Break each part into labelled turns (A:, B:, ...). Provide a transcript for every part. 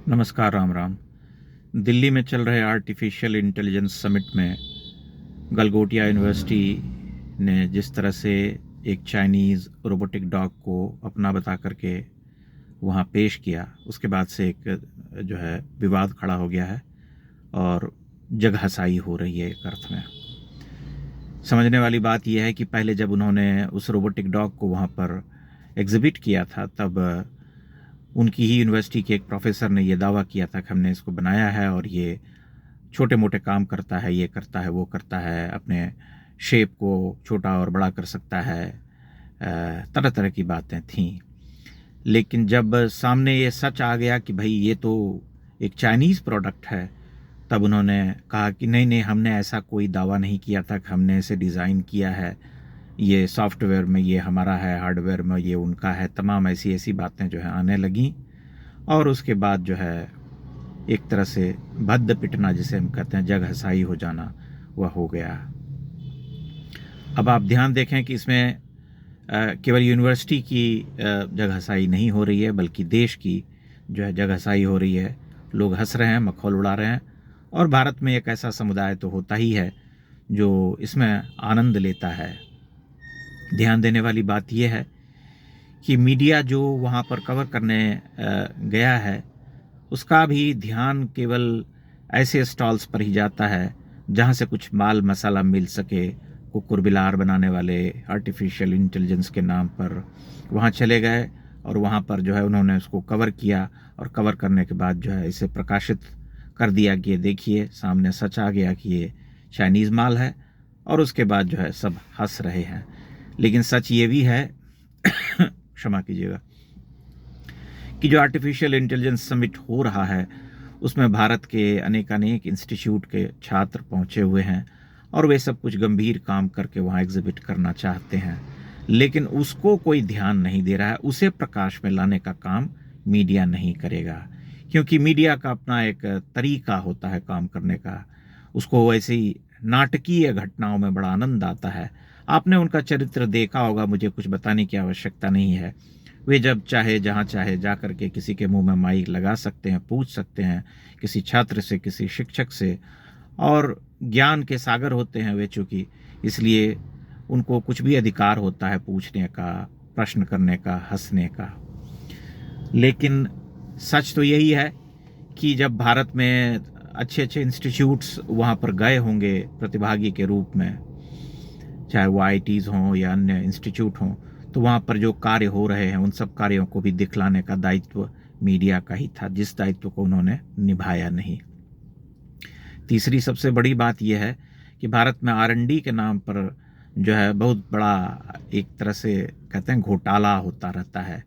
A: नमस्कार, राम राम। दिल्ली में चल रहे आर्टिफिशियल इंटेलिजेंस समिट में गलगोटिया यूनिवर्सिटी ने जिस तरह से एक चाइनीज़ रोबोटिक डॉग को अपना बता करके वहाँ पेश किया, उसके बाद से एक जो है विवाद खड़ा हो गया है और जगहंसाई हो रही है। एक अर्थ में समझने वाली बात यह है कि पहले जब उन्होंने उस रोबोटिक डॉग को वहाँ पर एग्जिबिट किया था, तब उनकी ही यूनिवर्सिटी के एक प्रोफेसर ने यह दावा किया था कि हमने इसको बनाया है और ये छोटे मोटे काम करता है, ये करता है, वो करता है, अपने शेप को छोटा और बड़ा कर सकता है। तरह तरह की बातें थीं। लेकिन जब सामने ये सच आ गया कि भाई ये तो एक चाइनीज़ प्रोडक्ट है, तब उन्होंने कहा कि नहीं नहीं, हमने ऐसा कोई दावा नहीं किया था कि हमने इसे डिज़ाइन किया है, ये सॉफ्टवेयर में ये हमारा है, हार्डवेयर में ये उनका है। तमाम ऐसी ऐसी बातें जो है आने लगीं और उसके बाद जो है एक तरह से भद्द पिटना, जिसे हम कहते हैं जगहंसाई हो जाना, वह हो गया। अब आप ध्यान देखें कि इसमें केवल यूनिवर्सिटी की जगहंसाई नहीं हो रही है, बल्कि देश की जो है जगहंसाई हो रही है। लोग हंस रहे हैं, मखौल उड़ा रहे हैं। और भारत में एक ऐसा समुदाय तो होता ही है जो इसमें आनंद लेता है। ध्यान देने वाली बात यह है कि मीडिया जो वहाँ पर कवर करने गया है, उसका भी ध्यान केवल ऐसे स्टॉल्स पर ही जाता है जहाँ से कुछ माल मसाला मिल सके। कुकुर बिलार बनाने वाले आर्टिफिशियल इंटेलिजेंस के नाम पर वहाँ चले गए और वहाँ पर जो है उन्होंने उसको कवर किया, और कवर करने के बाद जो है इसे प्रकाशित कर दिया कि ये देखिए, सामने सच आ गया कि ये चाइनीज़ माल है। और उसके बाद जो है सब हंस रहे हैं। लेकिन सच ये भी है क्षमा कीजिएगा, कि जो आर्टिफिशियल इंटेलिजेंस समिट हो रहा है उसमें भारत के अनेक इंस्टीट्यूट के छात्र पहुंचे हुए हैं और वे सब कुछ गंभीर काम करके वहां एग्जिबिट करना चाहते हैं। लेकिन उसको कोई ध्यान नहीं दे रहा है। उसे प्रकाश में लाने का काम मीडिया नहीं करेगा, क्योंकि मीडिया का अपना एक तरीका होता है काम करने का। उसको ऐसी नाटकीय घटनाओं में बड़ा आनंद आता है। आपने उनका चरित्र देखा होगा, मुझे कुछ बताने की आवश्यकता नहीं है। वे जब चाहे जहाँ चाहे जा कर के किसी के मुंह में माइक लगा सकते हैं, पूछ सकते हैं, किसी छात्र से, किसी शिक्षक से। और ज्ञान के सागर होते हैं वे, चूँकि इसलिए उनको कुछ भी अधिकार होता है पूछने का, प्रश्न करने का, हंसने का। लेकिन सच तो यही है कि जब भारत में अच्छे अच्छे इंस्टीट्यूट्स वहाँ पर गए होंगे प्रतिभागी के रूप में, चाहे वो आईटीज़ हों या अन्य इंस्टीट्यूट हों, तो वहाँ पर जो कार्य हो रहे हैं उन सब कार्यों को भी दिखलाने का दायित्व मीडिया का ही था, जिस दायित्व को उन्होंने निभाया नहीं। तीसरी सबसे बड़ी बात यह है कि भारत में R&D के नाम पर जो है बहुत बड़ा एक तरह से कहते हैं घोटाला होता रहता है।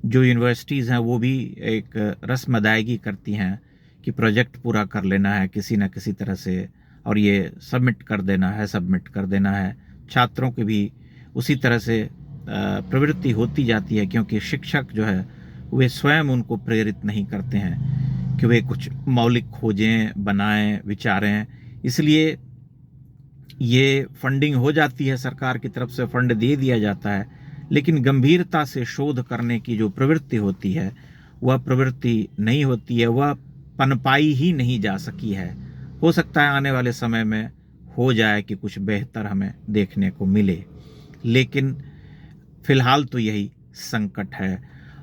A: जो यूनिवर्सिटीज़ हैं वो भी एक रस्म अदायगी करती हैं कि प्रोजेक्ट पूरा कर लेना है किसी न किसी तरह से, और ये सबमिट कर देना है। छात्रों की भी उसी तरह से प्रवृत्ति होती जाती है, क्योंकि शिक्षक जो है वे स्वयं उनको प्रेरित नहीं करते हैं कि वे कुछ मौलिक खोजें, बनाएं, विचारें। इसलिए ये फंडिंग हो जाती है, सरकार की तरफ से फंड दे दिया जाता है, लेकिन गंभीरता से शोध करने की जो प्रवृत्ति होती है वह प्रवृत्ति नहीं होती है, वह पनपाई ही नहीं जा सकी है। हो सकता है आने वाले समय में हो जाए कि कुछ बेहतर हमें देखने को मिले, लेकिन फिलहाल तो यही संकट है।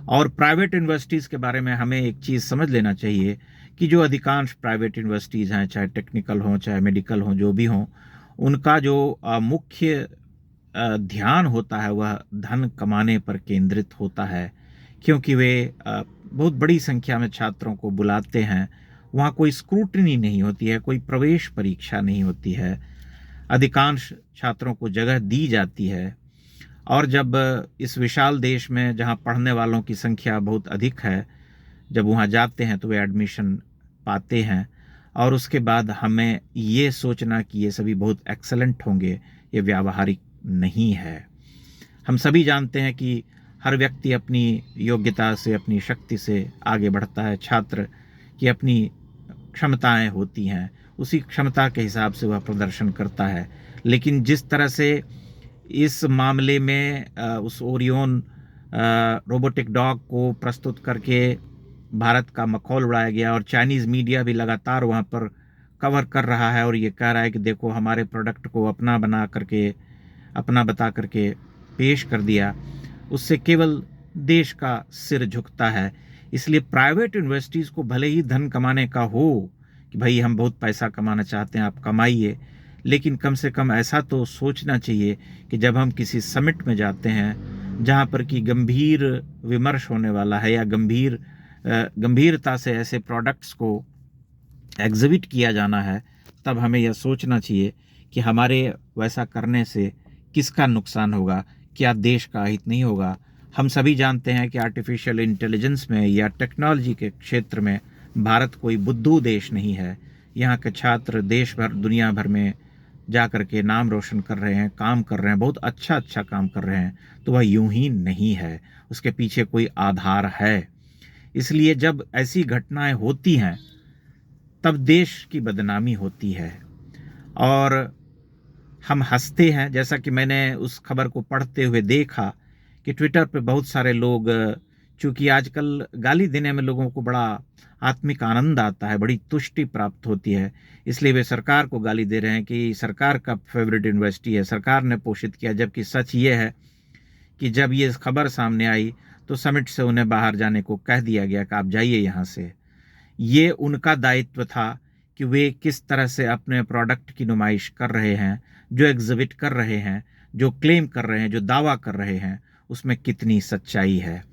A: और प्राइवेट यूनिवर्सिटीज़ के बारे में हमें एक चीज़ समझ लेना चाहिए कि जो अधिकांश प्राइवेट यूनिवर्सिटीज़ हैं, चाहे टेक्निकल हों, चाहे मेडिकल हों, जो भी हों, उनका जो मुख्य ध्यान होता है वह धन कमाने पर केंद्रित होता है, क्योंकि वे बहुत बड़ी संख्या में छात्रों को बुलाते हैं। वहाँ कोई स्क्रूटनी नहीं होती है, कोई प्रवेश परीक्षा नहीं होती है, अधिकांश छात्रों को जगह दी जाती है। और जब इस विशाल देश में जहाँ पढ़ने वालों की संख्या बहुत अधिक है, जब वहाँ जाते हैं तो वे एडमिशन पाते हैं। और उसके बाद हमें ये सोचना कि ये सभी बहुत एक्सेलेंट होंगे, ये व्यावहारिक नहीं है। हम सभी जानते हैं कि हर व्यक्ति अपनी योग्यता से, अपनी शक्ति से आगे बढ़ता है। छात्र की अपनी क्षमताएं होती हैं, उसी क्षमता के हिसाब से वह प्रदर्शन करता है। लेकिन जिस तरह से इस मामले में उस ओरियन रोबोटिक डॉग को प्रस्तुत करके भारत का मखौल उड़ाया गया और चाइनीज़ मीडिया भी लगातार वहाँ पर कवर कर रहा है और ये कह रहा है कि देखो हमारे प्रोडक्ट को अपना बना करके, अपना बता करके पेश कर दिया। उससे केवल देश का सिर झुकता है। इसलिए प्राइवेट यूनिवर्सिटीज़ को भले ही धन कमाने का हो कि भाई हम बहुत पैसा कमाना चाहते हैं, आप कमाइए, लेकिन कम से कम ऐसा तो सोचना चाहिए कि जब हम किसी समिट में जाते हैं जहाँ पर कि गंभीर विमर्श होने वाला है या गंभीरता से ऐसे प्रोडक्ट्स को एग्जिबिट किया जाना है, तब हमें यह सोचना चाहिए कि हमारे वैसा करने से किसका नुकसान होगा, क्या देश का हित नहीं होगा। हम सभी जानते हैं कि आर्टिफिशियल इंटेलिजेंस में या टेक्नोलॉजी के क्षेत्र में भारत कोई बुद्धू देश नहीं है। यहाँ के छात्र देश भर, दुनिया भर में जा कर के नाम रोशन कर रहे हैं, काम कर रहे हैं, बहुत अच्छा काम कर रहे हैं। तो वह यूं ही नहीं है, उसके पीछे कोई आधार है। इसलिए जब ऐसी घटनाएं होती हैं तब देश की बदनामी होती है और हम हंसते हैं। जैसा कि मैंने उस खबर को पढ़ते हुए देखा कि ट्विटर पे बहुत सारे लोग, चूँकि आजकल गाली देने में लोगों को बड़ा आत्मिक आनंद आता है, बड़ी तुष्टि प्राप्त होती है, इसलिए वे सरकार को गाली दे रहे हैं कि सरकार का फेवरेट यूनिवर्सिटी है, सरकार ने पोषित किया। जबकि सच ये है कि जब ये खबर सामने आई तो समिट से उन्हें बाहर जाने को कह दिया गया कि आप जाइए यहाँ से। ये उनका दायित्व था कि वे किस तरह से अपने प्रोडक्ट की नुमाइश कर रहे हैं, जो एग्जिबिट कर रहे हैं, जो क्लेम कर रहे हैं, जो दावा कर रहे हैं, उसमें कितनी सच्चाई है।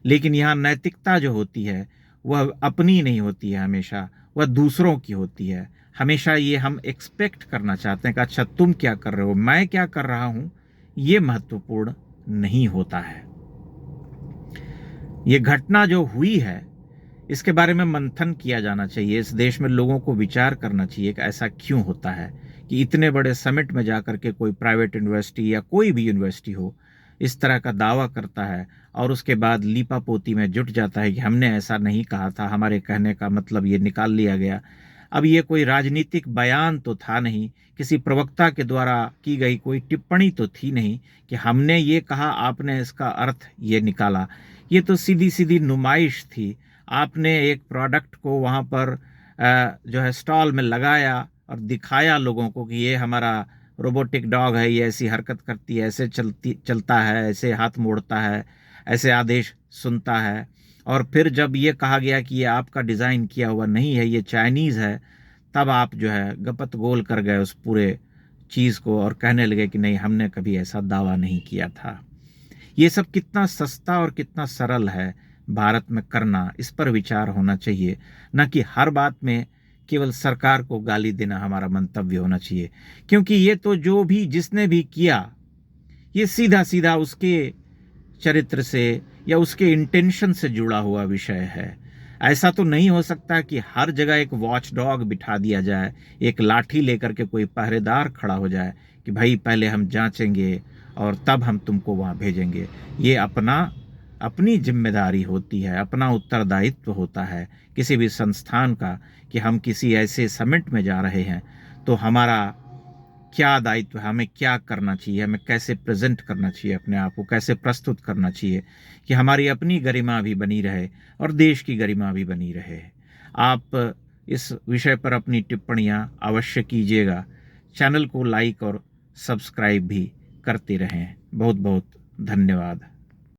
A: लेकिन यहाँ नैतिकता जो होती है वह अपनी नहीं होती है, हमेशा वह दूसरों की होती है। हमेशा ये हम एक्सपेक्ट करना चाहते हैं कि अच्छा तुम क्या कर रहे हो, मैं क्या कर रहा हूँ, ये महत्वपूर्ण नहीं होता है। ये घटना जो हुई है इसके बारे में मंथन किया जाना चाहिए। इस देश में लोगों को विचार करना चाहिए कि ऐसा क्यों होता है कि इतने बड़े समिट में जाकर के कोई प्राइवेट यूनिवर्सिटी या कोई भी यूनिवर्सिटी हो इस तरह का दावा करता है और उसके बाद लीपापोती में जुट जाता है कि हमने ऐसा नहीं कहा था, हमारे कहने का मतलब ये निकाल लिया गया। अब ये कोई राजनीतिक बयान तो था नहीं, किसी प्रवक्ता के द्वारा की गई कोई टिप्पणी तो थी नहीं कि हमने ये कहा, आपने इसका अर्थ ये निकाला। ये तो सीधी सीधी नुमाइश थी। आपने एक प्रोडक्ट को वहाँ पर जो है स्टॉल में लगाया और दिखाया लोगों को कि ये हमारा रोबोटिक डॉग है, ये ऐसी हरकत करती है, ऐसे चलता है, ऐसे हाथ मोड़ता है, ऐसे आदेश सुनता है। और फिर जब ये कहा गया कि ये आपका डिज़ाइन किया हुआ नहीं है, ये चाइनीज़ है, तब आप जो है गपत गोल कर गए उस पूरे चीज़ को और कहने लगे कि नहीं, हमने कभी ऐसा दावा नहीं किया था। ये सब कितना सस्ता और कितना सरल है भारत में करना, इस पर विचार होना चाहिए, न कि हर बात में केवल सरकार को गाली देना हमारा मंतव्य होना चाहिए। क्योंकि ये तो जो भी जिसने भी किया, ये सीधा सीधा उसके चरित्र से या उसके इंटेंशन से जुड़ा हुआ विषय है। ऐसा तो नहीं हो सकता कि हर जगह एक वॉच डॉग बिठा दिया जाए, एक लाठी लेकर के कोई पहरेदार खड़ा हो जाए कि भाई पहले हम जांचेंगे और तब हम तुमको वहाँ भेजेंगे। ये अपनी जिम्मेदारी होती है, अपना उत्तरदायित्व होता है किसी भी संस्थान का कि हम किसी ऐसे समिट में जा रहे हैं तो हमारा क्या दायित्व है, हमें क्या करना चाहिए, हमें कैसे प्रेजेंट करना चाहिए, अपने आप को कैसे प्रस्तुत करना चाहिए कि हमारी अपनी गरिमा भी बनी रहे और देश की गरिमा भी बनी रहे। आप इस विषय पर अपनी टिप्पणियां अवश्य कीजिएगा। चैनल को लाइक और सब्सक्राइब भी करते रहें। बहुत बहुत धन्यवाद।